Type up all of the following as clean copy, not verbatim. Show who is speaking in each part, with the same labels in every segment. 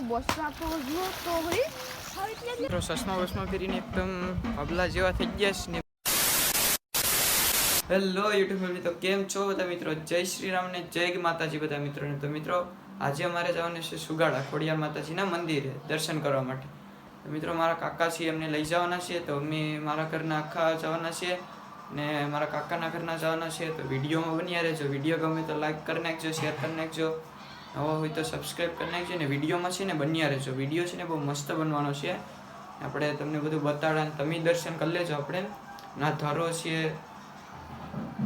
Speaker 1: મિત્રો ચશ્મા વસમાં ફેરીને એકદમ હબલા જેવા થઈ ગયા છે ને. હેલો યુટ્યુબ ફેમિલી, તો કેમ છો બધા મિત્રો? જય શ્રી રામ ને જય માતાજી બધા મિત્રોને. તો મિત્રો આજે અમારે જવાનું છે સુગાડા ખોડિયાર માતાજીના મંદિરે દર્શન કરવા માટે. તો મિત્રો મારા કાકા છે, એમને લઈ જવાના છે. તો અમે મારા ઘરના આખા જવાના છે ને મારા કાકાના ઘરના જવાના છે. તો વિડીયોમાં બન્યા રહેજો. વિડીયો ગમે તો લાઈક કરી નાખજો, શેર કરી નાખજો, નવા હોય તો સબસ્ક્રાઈબ કરી નાખજો ને વિડીયોમાં છે ને બન્યા રહેજો. વિડીયો છે ને બહુ મસ્ત બનવાનો છે. આપણે તમને બધું બતાડા, તમે દર્શન કરી લેજો. આપણે ના ધરો છે,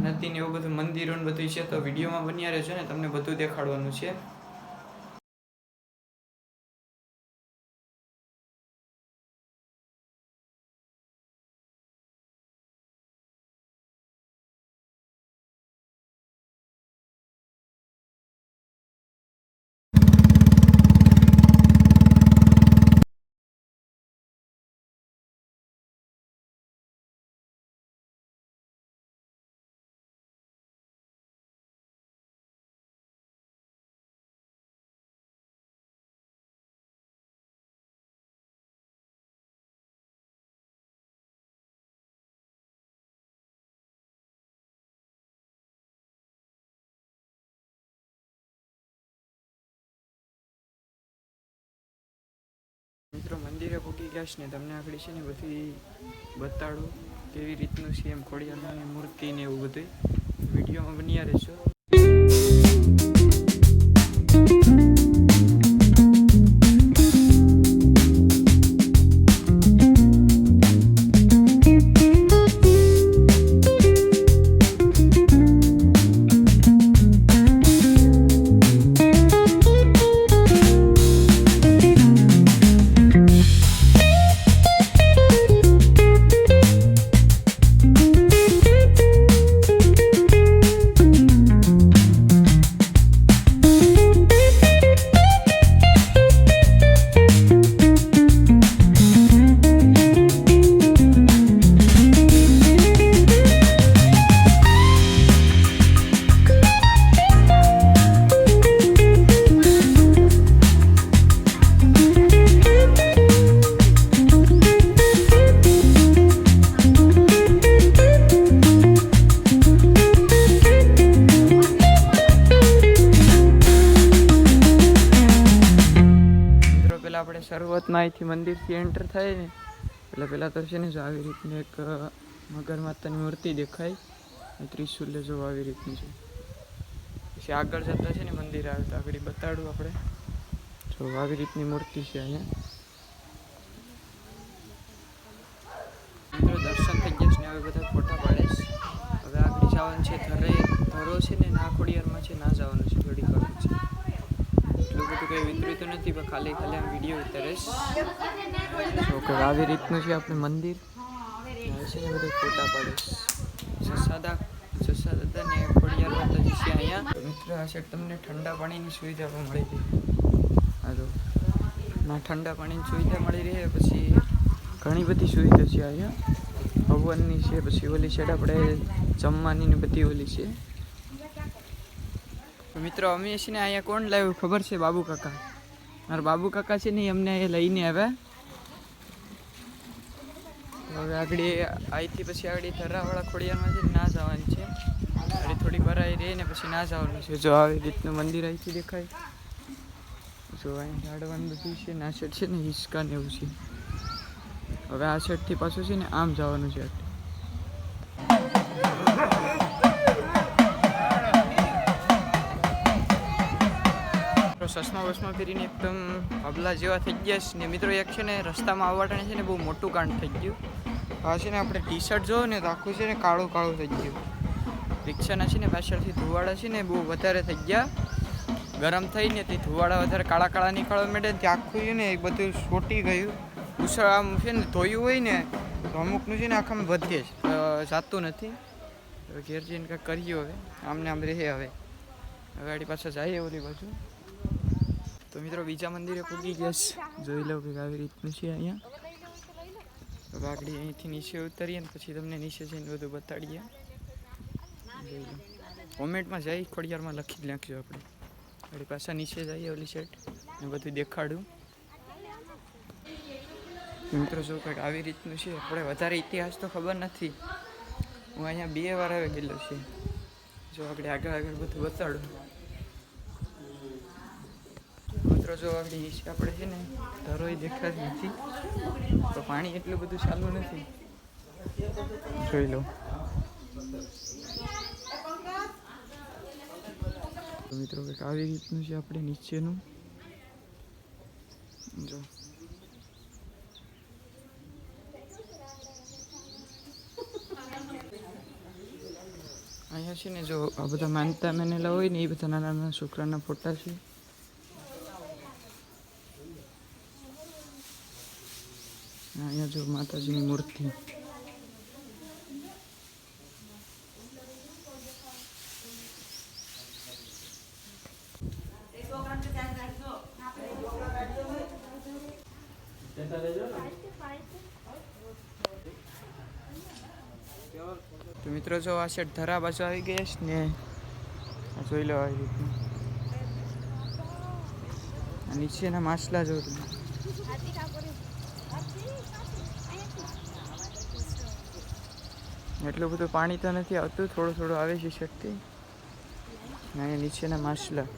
Speaker 1: નદી ને એવું બધું મંદિરો ને બધું છે. તો વિડીયોમાં બન્યા રહેજો ને તમને બધું દેખાડવાનું છે. મિત્રો મંદિરે પૂકી ગયા છે ને તમને આગળ છે ને બધી બતાડું કેવી રીતનું છે એમ ખોડિયારની મૂર્તિ ને એવું બધું વિડીયોમાં બન્યા રહેશો. આપણે શરૂઆતમાં અહીંથી મંદિરથી એન્ટર થાય ને એટલે પહેલાં તો છે ને જો આવી રીતની એક મગર માતાની મૂર્તિ દેખાય, ત્રિશુલે જો આવી રીતની છે. પછી આગળ જતા છે ને મંદિર આવે તો આગળ બતાડું આપણે. જો આવી રીતની મૂર્તિ છે અહીંયા. મિત્રો દર્શન થઈ ગયા છે ને હવે બધા ફોટા પાડીશ. હવે આગળ જવાનું છે ધરો છે ને ના ખોડિયારમાં છે ના જવાનું છે, થોડી કરવું છે. એટલું બધું કંઈ વિતર્યું નથી પણ ખાલી આમ વિડીયો ઉતારીશ. ઓકે, આવી રીતનું છે આપણે મંદિર છે ને બધા ફોટા પાડીશ. જસા દાદા ને ખોડિયાર માતાજી છે અહીંયા. મિત્રો આ સાઈડ તમને ઠંડા પાણીની સુવિધા પણ મળી રહી. હાલો ના ઠંડા પાણીની સુવિધા મળી રહે. પછી ઘણી બધી સુવિધા છે અહીંયા. હવનની છે, પછી ઓલી સાઈડ આપણે જમવાની ને બધી ઓલી છે. મિત્રો અમે છે ને અહીંયા કોણ લાવ્યું ખબર છે? બાબુ કાકા. મારા બાબુ કાકા છે ને અમને અહીંયા લઈને આવ્યા. હવે આગળ અહીંથી પછી આગળ ધરાવાળા ખોડિયારમાં છે ના જવાની છે. આગળ થોડી ભરાઈ રહી ને પછી ના જવાનું છે. જો આવી રીતનું મંદિર અહીંથી દેખાય. જો અહીં ઝાડવાનું બધું છે ને આ સાઈડ છે ને હિસકા ને એવું છે. હવે આ સાઈડથી પાછું છે ને આમ જવાનું છે. ચશ્મા વસમાં ફેરીને એકદમ હબલા જેવા થઈ ગયા છે ને મિત્રો. એક છે ને રસ્તામાં આવવાટાને છે ને બહુ મોટું કાંડ થઈ ગયું. આ છે ને આપણે ટી શર્ટ જોવો ને તો આખું છે ને કાળું કાળું થઈ ગયું. રિક્ષાના છે ને પાછળથી ધુવાડા છે ને બહુ વધારે થઈ ગયા. ગરમ થઈને તે ધુવાડા વધારે કાળા કાળા નીકળવા માંડે ને ત્યાં આખું છે ને એ બધું છોટી ગયું. ઉછળ આમ છે ને ધોયું હોય ને તો અમુકનું છે ને આખામાં વધે જ જાતું નથી. હવે ઘેર જઈને કાંઈક કરીએ. હવે આમને આમ રહે. હવે ગાડી પાછળ જઈએ ઓલી બાજુ. તો મિત્રો બીજા મંદિરે પૂગી ગયા. જોઈ લો કે આવી રીતનું છે અહીંયા. તો આગળ અહીંથી નીચે ઉતરીએ ને પછી તમને નીચે જઈને બધું બતાડીએ. કોમેન્ટમાં જઈ ખોડિયારમાં લખી જ નાખજો. આપણે પાછા નીચે જઈએ ઓલી સાઈડ ને બધું દેખાડું. મિત્રો જો કંઈક આવી રીતનું છે. આપણે વધારે ઇતિહાસ તો ખબર નથી. હું અહીંયા 2 વાર આવી ગયેલો છે. જો આપણે આગળ બધું બતાડું. મિત્રો જો આપણી નીચે આપણે છે ને ધરોઈ દેખાતી નથી, તો પાણી એટલું બધું ચાલુ નથી. જોઈ લો મિત્રો, કંઈક આવી રીતનું છે આપણે નીચેનું. જો અહીંયા છે ને, જો આ બધા માનતા માનેલા હોય ને એ બધા નાના નાના છોકરાના ફોટા છે. અહીંયા જો માતાજીની મૂર્તિ. તો મિત્રો જો આ સેટ ધરા બાજુ આવી ગયા છે ને, જોઈ લો આવી રીતનું. નીચેના માછલા જો તમે. એટલું બધું પાણી તો નથી આવતું, થોડું થોડું આવે છે શક્તિ. અહીંયા નીચેના માછલા.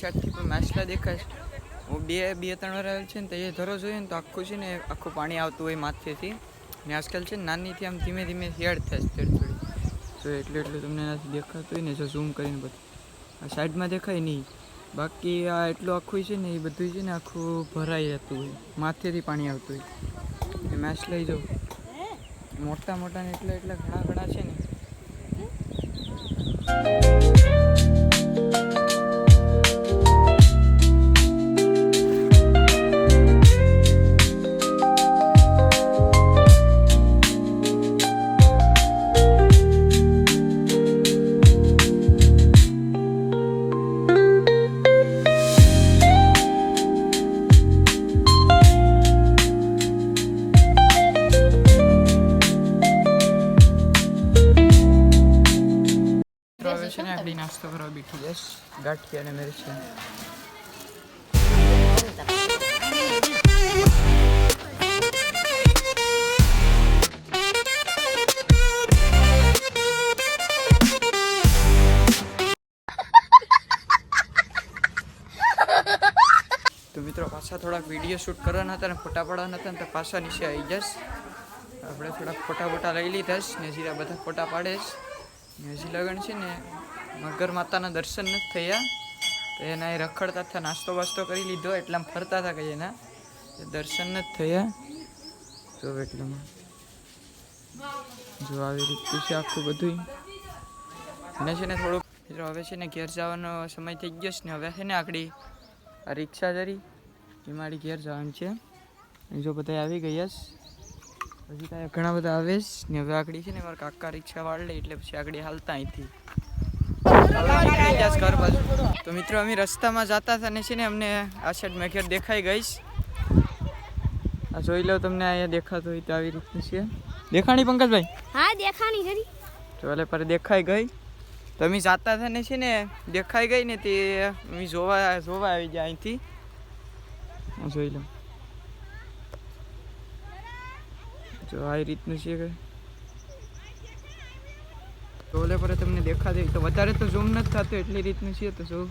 Speaker 1: સાઈડથી પણ માછલા દેખાય છે. હું બે ત્રણ વાર આવેલ છે ને, તો એ ધરો જોઈએ ને તો આખું છે ને આખું પાણી આવતું હોય માથેથી. ને આજકાલ છે ને નાનીથી આમ ધીમે ધીમે હેડ થાય છે થોડી થોડી. જો એટલું તમને એનાથી દેખાતું હોય ને, જો ઝૂમ કરીને બધું આ સાઈડમાં દેખાય નહીં. બાકી આ એટલું આખું છે ને એ બધું છે ને આખું ભરાઈ જતું હોય, માથેથી પાણી આવતું હોય. એ માછલા જો મોટા મોટા ને એટલા ઘણા છે ને. આપણી નાસ્તો કરવા બેઠી જઈશ. ગાંઠિયા અને મિરચી. તો મિત્રો પાછા થોડાક વિડીયો શૂટ કરવાના હતા ને ફોટા પાડવાના હતા ને, તો પાછા નીચે આવી જઈશ. આપણે થોડાક ફોટા લઈ લીધા ને જીરા બધા ફોટા પાડેશ. હજી લગન છે ને મગર માતાના દર્શન નથી થયા, તો એના એ રખડતા હતા. નાસ્તો વાસ્તો કરી લીધો એટલે આમ ફરતા હતા કે એના દર્શન નથી થયા. જો એટલામાં જો આવી રીતનું છે આખું બધું. અને છે ને થોડુંક મિત્રો હવે છે ને ઘેર જવાનો સમય થઈ ગયો છે ને. હવે છે ને આકડી આ રિક્ષા જરી એ મારી ઘેર જવાનું છે. જો બધા આવી ગયા છે, હજી ત્યાં ઘણા બધા આવે છે ને. હવે આકડી છે ને મારા કાકા રિક્ષા વાળ લે એટલે પછી આકડી હાલતા અહીંથી ઘર બાજુ. તો મિત્રો અમે રસ્તામાં જતા હતા ને છે ને અમને આ સાઈડ મેં ઘેર દેખાઈ ગઈશ. આ જોઈ લો તમને અહીંયા દેખાતું હોય તો આવી રીતનું છે. દેખાણી પંકજભાઈ?
Speaker 2: હા દેખાણી ખરી.
Speaker 1: ચોલે પર દેખાઈ ગઈ. તો અમે જતા હતા ને છે ને દેખાઈ ગઈ ને તે અમે જોવા આવી જાય અહીંથી. જોઈ લો તો આ રીતનું છે કે તો ઓલે પર તમને દેખા દે તો વધારે તો ઝૂમ નથી થતું એટલી રીતનું છે તો શું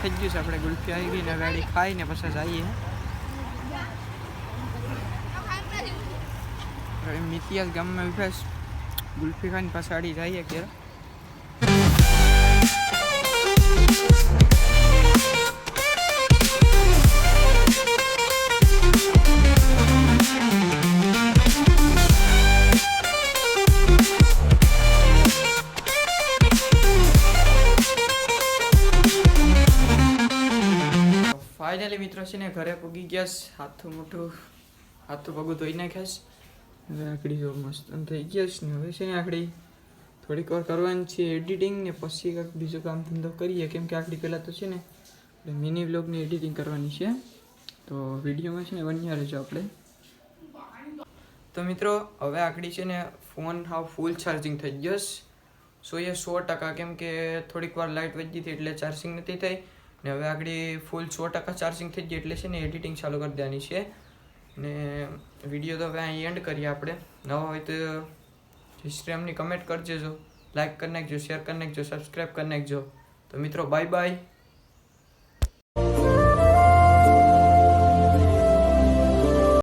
Speaker 1: થઈ ગયું છે આપણે ગુલ્ફી આવી ગઈ ને ગાડી ખાઈને પછી જઈએ મિતિયાસ ગામમાં વિકાસ ગુલ્ફી ખાઈને પાછાડી જઈએ ક્યારે ફાઇનલી મિત્રો છે ને ઘરે પૂગી ગયા હાથું મોટું હાથું પગું ધોઈ નાખ્યા હવે આકડી જો મસ્ત થઈ ગયા છે ને હવે છે ને આકડી થોડીક વાર કરવાની છે એડિટિંગ ને પછી કંઈક બીજું કામ ધંધો કરીએ કેમ કે આકડી પહેલાં તો છે ને મિની વ્લોગની એડિટિંગ કરવાની છે તો વિડીયોમાં છે ને બન્યા રહેજો આપણે તો મિત્રો હવે આકડી છે ને ફોન હાવ ફૂલ ચાર્જિંગ થઈ ગયો 100% કેમ કે થોડીક વાર લાઇટ વધી હતી એટલે ચાર્જિંગ નથી થઈ ને હવે આગળ ફૂલ 100% ચાર્જિંગ થઈ ગઈ એટલે છે ને એડિટિંગ ચાલુ કરી દેવાની છે ને વિડીયો તો હવે અહીં એન્ડ કરીએ આપણે નવા હોય તો હિસ્ટ્રીમની કમેન્ટ કરી દેજો લાઇક કરી નાખજો શેર કરી નાખજો સબસ્ક્રાઈબ કરી નાખજો તો મિત્રો બાય બાય